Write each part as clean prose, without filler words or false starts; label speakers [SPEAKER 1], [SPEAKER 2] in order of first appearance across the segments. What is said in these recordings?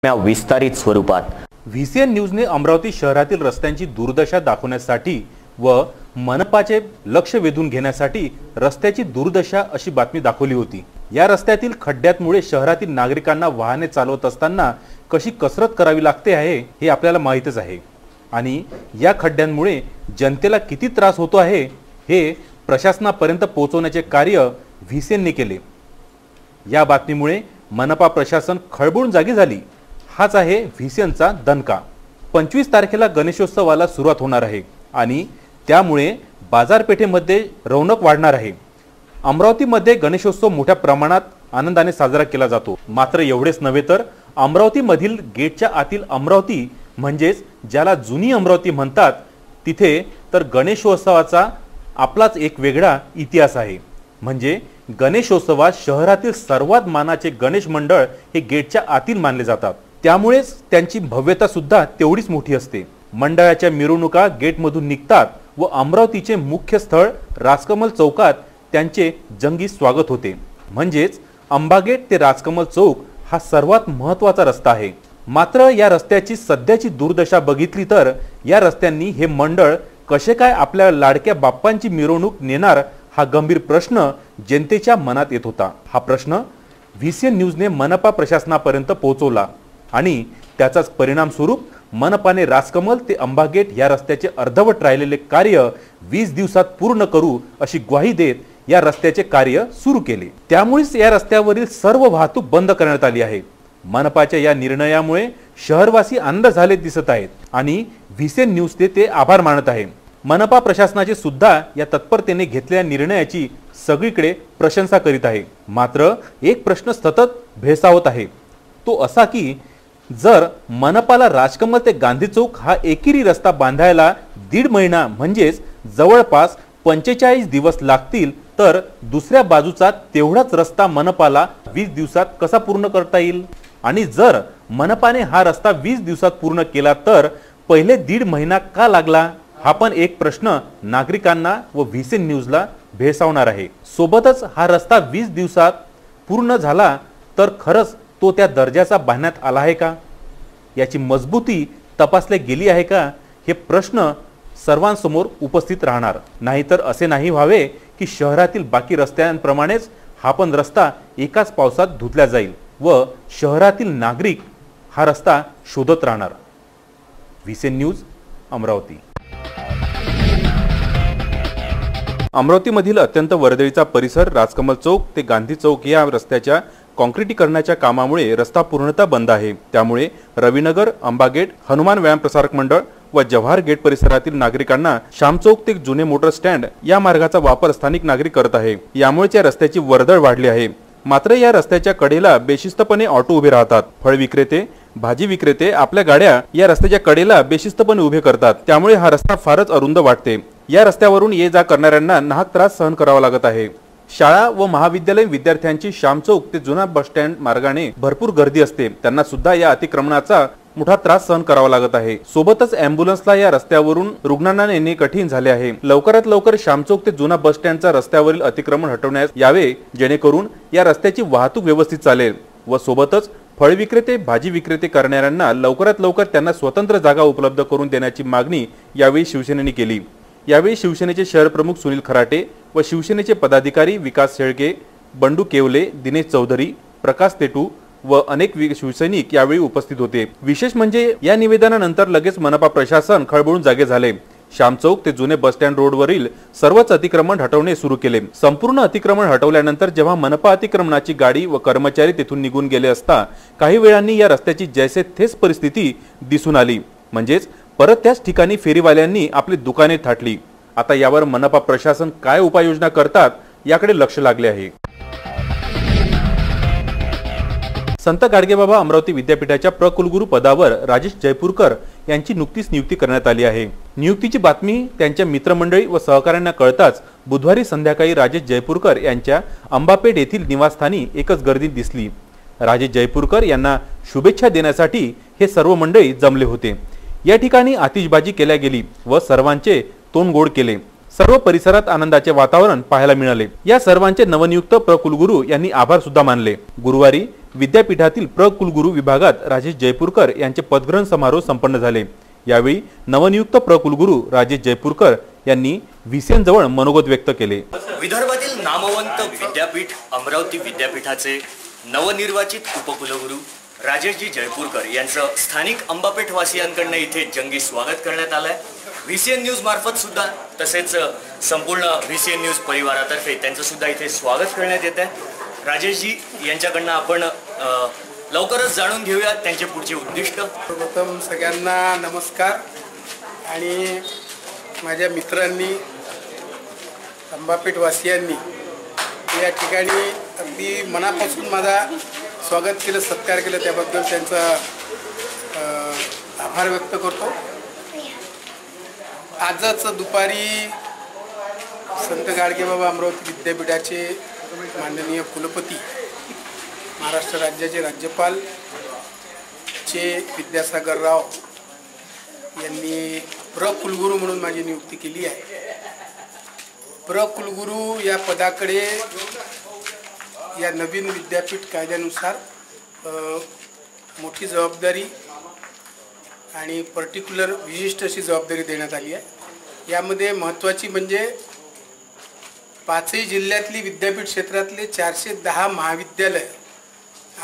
[SPEAKER 1] विस्तारित स्वरूपात
[SPEAKER 2] व्हीसीएन न्यूजने अमरावती शहरातील रस्त्यांची दुर्दशा दाखवण्यासाठी व मनपाचे लक्ष वेधून घेण्यासाठी रस्त्याची दुर्दशा अशी बातमी दाखवली होती। या रस्त्यातील खड्ड्यांमुळे शहरातील नागरिकांना वाहने चालवत असताना कशी कसरत करावी लागते आहे हे आपल्याला माहितच आहे आणि या खड्ड्यांमुळे जनतेला किती त्रास होतो आहे हे प्रशासनापर्यंत पोहोचवण्याचे कार्य व्हीसीएनने केले। या बातमीमुळे मनपा प्रशासन खळबळून जागी झाली। हाच आहे व्हीसीएनचा दणका। 25 तारखेला गणेशोत्सवाला सुरुवात होणार आहे आणि त्यामुळे बाजारपेठेमध्ये रौनक वाढणार आहे। अमरावतीमध्ये गणेशोत्सव मोठ्या प्रमाणात आनंदाने साजरा केला जातो। मात्र एवढेच नव्हे तर अमरावतीमधील गेटच्या आतील अमरावती म्हणजेच ज्याला जुनी अमरावती म्हणतात तिथे तर गणेशोत्सवाचा आपलाच एक वेगळा इतिहास आहे। म्हणजे गणेशोत्सवात शहरातील सर्वात मानाचे गणेश मंडळ हे गेटच्या आतील मानले जातात। त्यामुळेच त्यांची भव्यता सुद्धा तेवढीच मोठी असते। मंडळाच्या मिरवणुका गेटमधून निघतात व अमरावतीचे मुख्य स्थळ राजकमल चौकात त्यांचे जंगी स्वागत होते। म्हणजेच अंबागेट ते राजकमल चौक हा सर्वात महत्त्वाचा रस्ता आहे। मात्र या रस्त्याची सध्याची दुर्दशा बघितली तर या रस्त्यांनी हे मंडळ कसे काय आपल्या लाडक्या बाप्पांची मिरवणूक नेणार हा गंभीर प्रश्न जनतेच्या मनात येत होता। हा प्रश्न व्हीसीएन न्यूजने मनपा प्रशासनापर्यंत पोहोचवला आणि त्याचाच परिणाम स्वरूप मनपाने राजकमल ते अंबागेट या रस्त्याचे अर्धवट राहिलेले कार्य 20 दिवसात पूर्ण करू अशी ग्वाही देत या रस्त्याचे कार्य सुरू केले। त्यामुळेच या रस्त्यावरील सर्व वाहतूक बंद करण्यात आली आहे। मनपाच्या या निर्णयामुळे शहरवासी आनंद झाले दिसत आहेत आणि व्हीसीएन न्यूजचे ते आभार मानत आहे। मनपा प्रशासनाचे सुद्धा या तत्परतेने घेतलेल्या निर्णयाची सगळीकडे प्रशंसा करीत आहे। मात्र एक प्रश्न सतत भेडसावत आहे, तो असा की जर मनपाला राजकमल ते गांधी चौक हा एकेरी रस्ता बांधायला 1.5 महिना म्हणजेच जवळपास 45 दिवस लागतील तर दुसऱ्या बाजूचा तेवढाच रस्ता मनपाला 20 दिवसात कसा पूर्ण करता येईल? आणि जर मनपाने हा रस्ता 20 दिवसात पूर्ण केला तर पहिले 1.5 महिना का लागला? हा पण एक प्रश्न नागरिकांना व व्हीसीएन न्यूजला भेडसावणार आहे। सोबतच हा रस्ता 20 दिवसात पूर्ण झाला तर खरंच तो त्या दर्जाचा बांधण्यात आला आहे का? याची मजबूती तपासली गेली आहे का? हे प्रश्न सर्वांसमोर उपस्थित राहणार। नाहीतर असे नाही व्हावे की शहरातील बाकी रस्त्यांप्रमाणेच हा पण रस्ता एकाच पावसात धुतला जाईल व शहरातील नागरिक हा रस्ता शोधत राहणार। व्हीसीएन न्यूज अमरावती। अमरावतीमधील अत्यंत वर्दळीचा परिसर राजकमल चौक ते गांधी चौक या रस्त्याच्या काँक्रिटीकरणाच्या कामामुळे रस्ता पूर्णतः बंद आहे। त्यामुळे रविनगर, अंबागेट, हनुमान व्यायाम प्रसारक मंडळ व जवाहर गेट परिसरातील नागरिकांना श्याम चौक ते जुने मोटर स्टँड या मार्गाचा वापर स्थानिक नागरिक करत आहे। यामुळे या रस्त्याची वर्दळ वाढली आहे। मात्र या रस्त्याच्या कडेला बेशिस्तपणे ऑटो उभे राहतात। फळ विक्रेते, भाजी विक्रेते आपल्या गाड्या या रस्त्याच्या कडेला बेशिस्तपणे उभे करतात। त्यामुळे हा रस्ता फारच अरुंद वाटते। या रस्त्यावरून ये जा करणाऱ्यांना नाहक त्रास सहन करावा लागत आहे। शाळा व महाविद्यालय विद्यार्थ्यांची श्याम चौक ते जुना बस स्टँड मार्गाने भरपूर गर्दी असते। त्यांना सुद्धा या अतिक्रमणाचा मोठा त्रास सहन करावा लागत आहे। सोबतच ॲम्ब्युलन्सला या रस्त्यावरून रुग्णांना नेणे कठीण झाले आहे। लवकरात लवकर श्याम चौक ते जुना बस स्टँडचा रस्त्यावरील अतिक्रमण हटवण्यात यावे जेणेकरून या रस्त्याची वाहतूक व्यवस्थित चालेल व सोबतच फळ विक्रेते, भाजी विक्रेते करणाऱ्यांना लवकरात लवकर त्यांना स्वतंत्र जागा उपलब्ध करून देण्याची मागणी यावेळी शिवसेनेने केली। यावेळी शिवसेनेचे शहर प्रमुख सुनील खराटे व शिवसेनेचे पदाधिकारी विकास शेळके, बंडू केवले, दिनेश चौधरी, प्रकाश तेटू व अनेक शिवसैनिक यावेळी उपस्थित होते। विशेष म्हणजे या निवेदनानंतर लगेच मनपा प्रशासन खळबळून जागे झाले। श्याम चौक ते जुने बस स्टँड रोडवरील सर्वच अतिक्रमण हटवणे सुरू केले। संपूर्ण अतिक्रमण हटवल्यानंतर जेव्हा मनपा अतिक्रमणाची गाडी व कर्मचारी तेथून निघून गेले असता काही वेळांनी या रस्त्याची जैसे थेच परिस्थिती दिसून आली। म्हणजेच परत त्याच ठिकाणी फेरीवाल्यांनी आपली दुकाने थाटली। आता यावर मनपा प्रशासन काय उपाययोजना करतात याकडे लक्ष लागले आहे। संत गाडगेबाबा अमरावती विद्यापीठाच्या प्रकुलगुरू पदावर राजेश जयपूरकर यांची नुकतीच नियुक्ती करण्यात आली आहे। नियुक्तीची बातमी त्यांच्या मित्रमंडळी व सहकाऱ्यांना कळताच बुधवारी संध्याकाळी राजेश जयपूरकर यांच्या अंबापेठ येथील निवासस्थानी एकच गर्दी दिसली। राजेश जयपूरकर यांना शुभेच्छा देण्यासाठी हे सर्व मंडळी जमले होते। या ठिकाणी आतिषबाजी केल्या गेली व सर्वांचे तोंड गोड केले। सर्व परिसरात आनंदाचे वातावरण पाहायला मिळाले। या सर्वांचे नवनियुक्त प्रकुलगुरू यांनी आभार सुद्धा मानले। गुरुवारी विद्यापीठातील प्रकुलगुरू विभागात राजेश जयपूरकर यांचे पदग्रहण समारोह संपन्न झाले। यावेळी नवनियुक्त प्रकुलगुरू राजेश जयपूरकर यांनी व्हीसीएन जवळ मनोगत व्यक्त केले।
[SPEAKER 1] विदर्भातील नामवंत विद्यापीठ अमरावती विद्यापीठाचे नवनिर्वाचित उपकुलगुरू राजेशजी जयपूरकर यांचं स्थानिक अंबापेठ वासियांकडून इथे जंगी स्वागत करण्यात आलंय। व्हीसीएन न्यूज मार्फत सुद्धा तसेच संपूर्ण व्हीसीएन न्यूज परिवारातर्फे त्यांचं सुद्धा इथे स्वागत करण्यात येत आहे। राजेशजी यांच्याकडून आपण लवकरच जाणून घेऊया त्यांचे पुढचे उद्दिष्ट।
[SPEAKER 3] प्रथम सगळ्यांना नमस्कार आणि माझ्या मित्रांनी अंबापेठ वासियांनी या ठिकाणी अगदी मनापासून माझा स्वागत केलं, सत्कार केलं, त्याबद्दल त्यांचा आभार व्यक्त करतो। आजच दुपारी संत गाडगेबाबा अमरावती विद्यापीठाचे माननीय कुलपती, महाराष्ट्र राज्याचे राज्यपाल चे विद्यासागर राव यांनी प्रकुलगुरू म्हणून माझी नियुक्ती केली आहे। प्रकुलगुरू या पदाकडे या नवीन विद्यापीठ कायद्यानुसार मोठी जबाबदारी आणि पर्टिक्युलर विशिष्ट अशी जबाबदारी देण्यात आली आहे। यामध्ये महत्त्वाची म्हणजे 5ही जिल्ह्यातली विद्यापीठ क्षेत्रातले 410 महाविद्यालय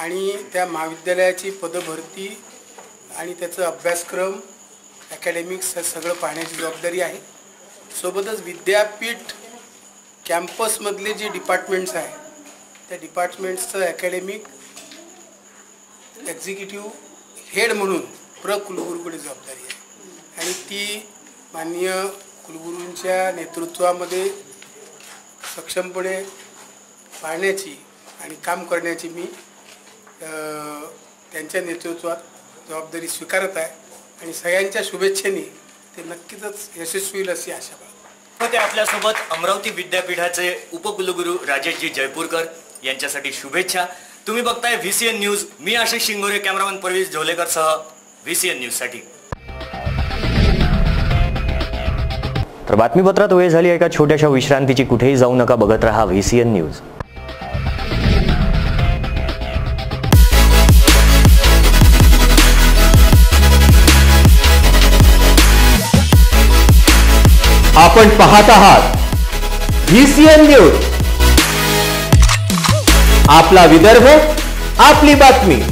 [SPEAKER 3] आणि त्या महाविद्यालयाची पदभरती आणि त्याचा अभ्यासक्रम, अकॅडमिक्स हे सगळं पाहण्याची जबाबदारी आहे। सोबतच विद्यापीठ कॅम्पसमधले जे डिपार्टमेंट्स आहे त्या डिपार्टमेंट्सचं अकॅडमिक एक्झिक्युटिव्ह हेड म्हणून प्रकुलगुरूकडे जबाबदारी आहे आणि ती माननीय कुलगुरूंच्या नेतृत्वामध्ये सक्षमपणे पाहण्याची आणि काम करण्याची मी त्यांच्या नेतृत्वात जबाबदारी स्वीकारत आहे आणि सगळ्यांच्या शुभेच्छेने ते नक्कीच यशस्वी होईल अशी आशा बाळगतो।
[SPEAKER 1] ते आपल्यासोबत अमरावती विद्यापीठाचे उपकुलगुरू राजेशजी जयपूरकर यांच्यासाठी शुभेच्छा। तुम्ही बघताय व्हीसीएन न्यूज, मी आशिष शिंगोरे, कॅमेरामन परवेश झोलेकर सह व्हीसीएन न्यूज साठी।
[SPEAKER 4] तर बातमीपत्रात वेळ झाली एका छोट्याशा विश्रांतीची। कुठेही जाऊ नका, बघत रहा व्हीसीएन न्यूज।
[SPEAKER 5] आपण पाहत आहात व्हीसीएन न्यूज, आपला विदर्भ, आपली बातमी।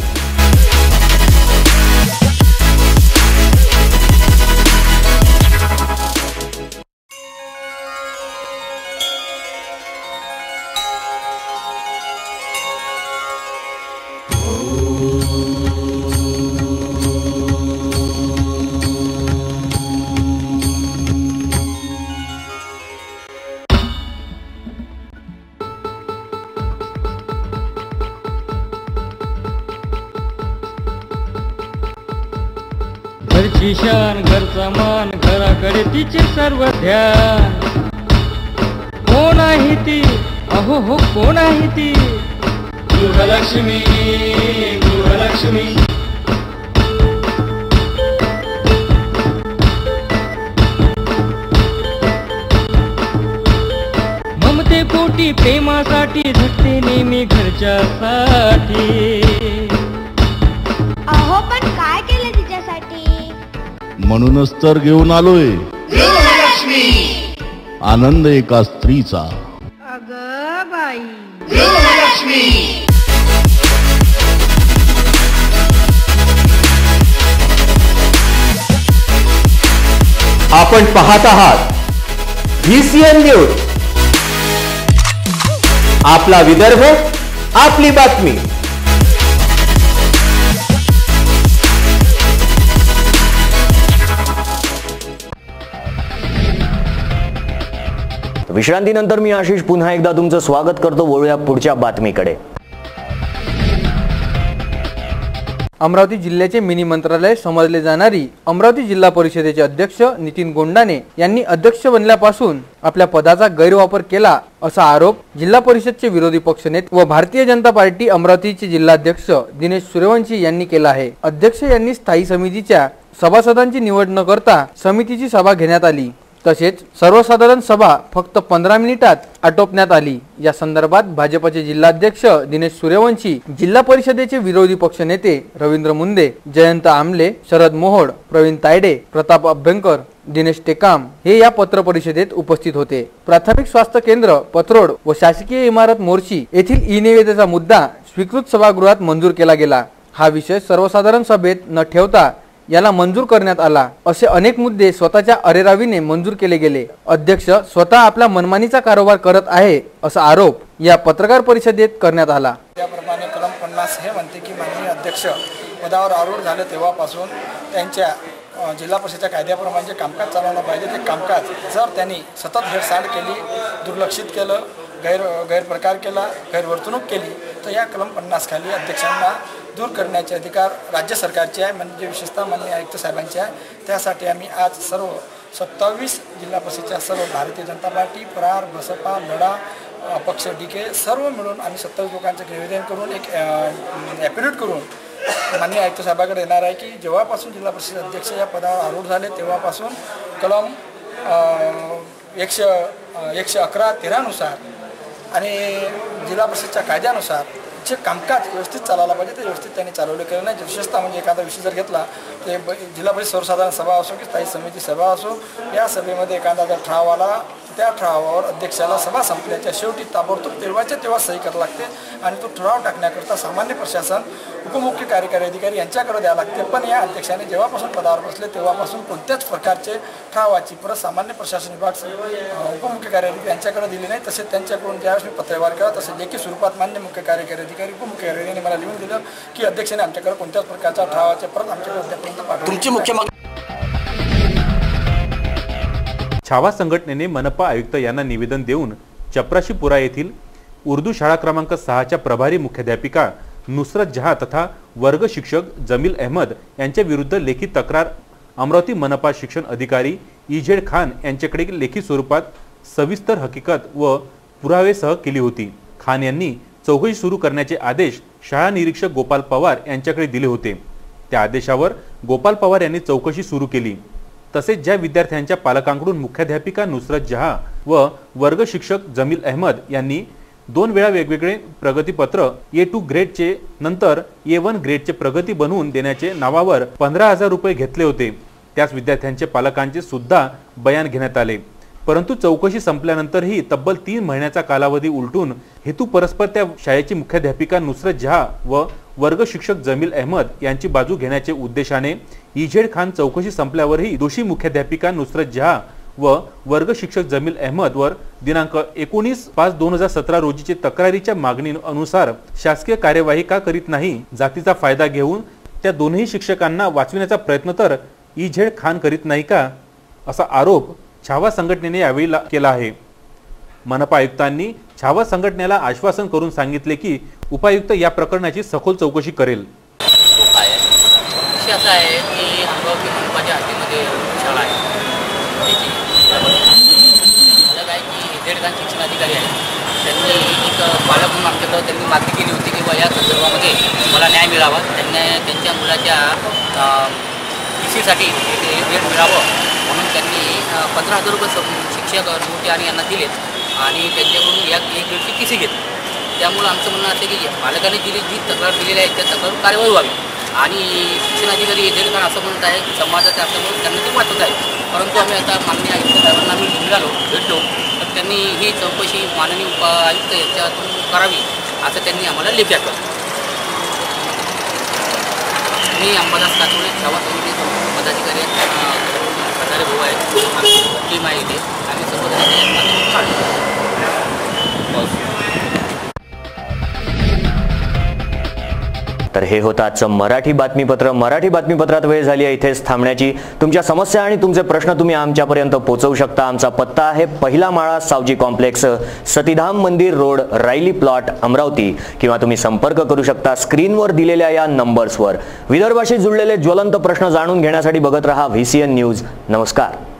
[SPEAKER 6] घरची शान, घरचा मान, घराकडे तिचे सर्व ध्यान। कोण आहे ती, अहो हो कोण आहे ती, गृहलक्ष्मी, गृहलक्ष्मी। ममते पोटी प्रेमासाठी झटते नेहमी घरच्यासाठी।
[SPEAKER 7] अहो पण काय केलं तिच्यासाठी,
[SPEAKER 8] म्हणूनच तर घेऊन आलोय गृहलक्ष्मी, आनंद एका स्त्रीचा।
[SPEAKER 7] अगं बाई,
[SPEAKER 8] गृहलक्ष्मी।
[SPEAKER 5] आपण पाहत आहात व्हीसीएन न्यूज, आपला विदर्भ, आपली बातमी।
[SPEAKER 4] विश्रांतीनंतर मी आशिष पुन्हा एकदा तुमचं स्वागत करतो। वळूया पुढच्या बातमीकडे।
[SPEAKER 9] अमरावती जिल्ह्याचे मिनी मंत्रालय समजले जाणारी अमरावती जिल्हा परिषदेचे अध्यक्ष नितीन गोंडाने यांनी अध्यक्ष बनल्यापासून आपल्या पदाचा गैरवापर केला असा आरोप जिल्हा परिषदचे विरोधी पक्षनेते व भारतीय जनता पार्टी अमरावतीचे जिल्हाध्यक्ष दिनेश सूर्यवंशी यांनी केला आहे। अध्यक्ष यांनी स्थायी समितीच्या सभासदांची निवड न करता समितीची सभा घेण्यात आली। तसेच सर्वसाधारण सभा फक्त 15 मिनिटात आटोपण्यात आली। या संदर्भात भाजपचे जिल्हाध्यक्ष दिनेश सूर्यवंशी, जिल्हा परिषदेचे विरोधी पक्षनेते रवींद्र मुंदे, जयंत आमले, शरद मोहोड, प्रवीण तायडे, प्रताप अभ्यंकर, दिनेश टेकाम हे या पत्र परिषदेत उपस्थित होते। प्राथमिक स्वास्थ्य केंद्र पथरोड व शासकीय इमारत मोर्शी येथील ई-निविदेचा मुद्दा स्वीकृत सभागृहात मंजूर केला गेला। हा विषय सर्वसाधारण सभेत न ठेवता याला मंजूर करण्यात आला। असे अनेक मुद्दे स्वतःच्या अरेरावीने मंजूर केले गेले। अध्यक्ष स्वतः आपला मनमानीचा कारभार करत आहे असा आरोप या पत्रकार परिषदेत करण्यात आला।
[SPEAKER 10] त्याप्रमाणे कलम 50 हे म्हणते की माननीय अध्यक्ष पदावर आरूढ झाले तेव्हापासून त्यांच्या जिल्हा परिषदेच्या कायद्याप्रमाणे जे कामकाज चालवलं पाहिजे ते कामकाज जर त्यांनी सतत हेळसांड केली, दुर्लक्षित केलं, गैरप्रकार केला, गैरवर्तणूक केली तर या कलम 50 खाली अध्यक्षांना दूर करण्याचे अधिकार राज्य सरकारचे आहे, म्हणजे विशेषतः माननीय आयुक्त साहेबांचे आहे। त्यासाठी आम्ही आज सर्व 27 जिल्हा परिषदेच्या सर्व भारतीय जनता पार्टी, प्रहार, बसपा, लढा, अपक्ष DK सर्व मिळून आम्ही 27 लोकांचं निवेदन करून एक ॲफिडेव्हिट करून माननीय आयुक्त साहेबांकडे येणार आहे की जेव्हापासून जिल्हा परिषद अध्यक्ष या पदावर आरूढ झाले तेव्हापासून कलम 111-13 नुसार आणि जिल्हा परिषदच्या कायद्यानुसार जे कामकाज व्यवस्थित चालवलं पाहिजे ते व्यवस्थित त्यांनी चालवले केलं नाही। विशेषतः म्हणजे एखादा विषय जर घेतला ते जिल्हा परिषद सर्वसाधारण सभा असो की स्थायी समिती सभा असो, या सभेमध्ये एखादा जर ठराव आला त्या ठरावावर अध्यक्षाला सभा संपल्याच्या शेवटी ताबडतोब तेव्हाच्या तेव्हा सही करावी लागते आणि तो ठराव टाकण्याकरता सामान्य प्रशासन, उपमुख्य कार्यकारी अधिकारी यांच्याकडे द्यावं लागते। पण या अध्यक्षाने जेव्हापासून पदावर बसले तेव्हापासून कोणत्याच प्रकारचे ठरावाची परत सामान्य प्रशासन विभाग, उपमुख्य कार्यकारी यांच्याकडे दिली नाही। तसेच त्यांच्याकडून ज्यावेळेस मी पत्रव्यवहार केला तसे लेखी स्वरूपात मान्य मुख्य कार्यकारी अधिकारी, उपमुख्य कार्यकारिणी मला लिहून दिलं की अध्यक्षाने आमच्याकडे कोणत्याच प्रकारच्या ठरावाचे परत आमच्याकडे अद्यापर्यंत पाठवले। तुमची मुख्य
[SPEAKER 2] छावा संघटनेने मनपा आयुक्त यांना निवेदन देऊन चपराशीपुरा येथील उर्दू शाळा क्रमांक 6च्या प्रभारी मुख्याध्यापिका नुसरत जहां तथा वर्ग शिक्षक जमील अहमद यांच्या विरुद्ध लेखी तक्रार अमरावती मनपा शिक्षण अधिकारी इजेड खान यांच्याकडे लेखी स्वरूपात सविस्तर हकीकत व पुरावेसह केली होती। खान यांनी चौकशी सुरू करण्याचे आदेश शाळा निरीक्षक गोपाल पवार यांच्याकडे दिले होते। त्या आदेशावर गोपाल पवार यांनी चौकशी सुरू केली। तसेच ज्या विद्यार्थ्यांच्या पालकांकडून मुख्याध्यापिका नुसरत जहां व वर्ग शिक्षक जमील अहमद यांनी 2 वेळा वेगवेगळे प्रगतीपत्र A2 ग्रेडचे नंतर A1 ग्रेडचे प्रगती बनवून देण्याचे नावावर 15,000 रुपये घेतले होते, त्याच विद्यार्थ्यांचे पालकांचे सुद्धा बयान घेण्यात आले। परंतु चौकशी संपल्यानंतरही तब्बल 3 महिन्याचा कालावधी उलटून हेतू परस्पर त्या शाळेची मुख्याध्यापिका नुसरत जहां व वर्ग शिक्षक जमील अहमद यांची बाजू घेण्याचे उद्देशाने इजेड खान चौकशी संपल्यावरही दोषी मुख्याध्यापिका नुसरत जहां व वर्ग शिक्षक जमील अहमद वर दिनांक 19/5/2017 रोजीचे तक्रारीच्या मागणी अनुसार शासकीय कार्यवाही का करीत नाही, जातीचा फायदा घेऊन त्या दोन्ही शिक्षकांना वाचविण्याचा प्रयत्न तर इजेड खान करीत नाही का, असा आरोप छावा संघटनेने यावेळी केला आहे। मनपा आयुक्तांनी छावा संघटनेला आश्वासन करून सांगितले की उपायुक्त या प्रकरणाची सखोल चौकशी करेल।
[SPEAKER 11] असं आहे की अमरावती मनपाच्या हद्दीमध्ये शाळा आहे, मला काय की इजेड खान शिक्षण अधिकारी आहे, त्यांनी एक पालक म्हणून आमच्याकडं त्यांनी मागणी केली होती की या संदर्भामध्ये मला न्याय मिळावा, त्यांनी त्यांच्या मुलाच्या PCसाठी एक वेळ मिळावं म्हणून त्यांनी 15,000 रुपये शिक्षक नोटी आणि यांना दिलेत आणि त्यांच्याकडून या 1 ग्रेडची PC घेतली। त्यामुळं आमचं म्हणणं असं की पालकांनी जी तक्रार दिलेली आहे त्या तक्रार कार्यवाही व्हावी आणि शिक्षण अधिकारी इजेड खान असं म्हणत आहे की समाजाच्या असल्यामुळे त्यांना ते वाटत आहे। परंतु आम्ही आता माननीय आयुक्त साहेबांना भेटलो तर त्यांनी ही चौकशी माननीय उपायुक्त यांच्यातून करावी असं त्यांनी आम्हाला लेखी केलं। मी अंबादास कातोळे छावा समितीचे पदाधिकारी सरकारी भाऊ आहेत, आमची टीम आहे इथे, आम्ही सर्वजण
[SPEAKER 4] तर हे होतं आजचं मराठी बातमीपत्र। मराठी बातमीपत्रात वेळ झाली आहे इथेच थांबण्याची। तुमच्या समस्या आणि तुमचे प्रश्न तुम्ही आमच्यापर्यंत पोहोचवू शकता। आमचा पत्ता आहे 1ला माळा सावजी कॉम्प्लेक्स, सतीधाम मंदिर रोड, रायली प्लॉट, अमरावती, किंवा तुम्ही संपर्क करू शकता स्क्रीनवर दिलेल्या या नंबर्सवर। विदर्भाशी जुळलेले ज्वलंत प्रश्न जाणून घेण्यासाठी बघत रहा VCN न्यूज। नमस्कार।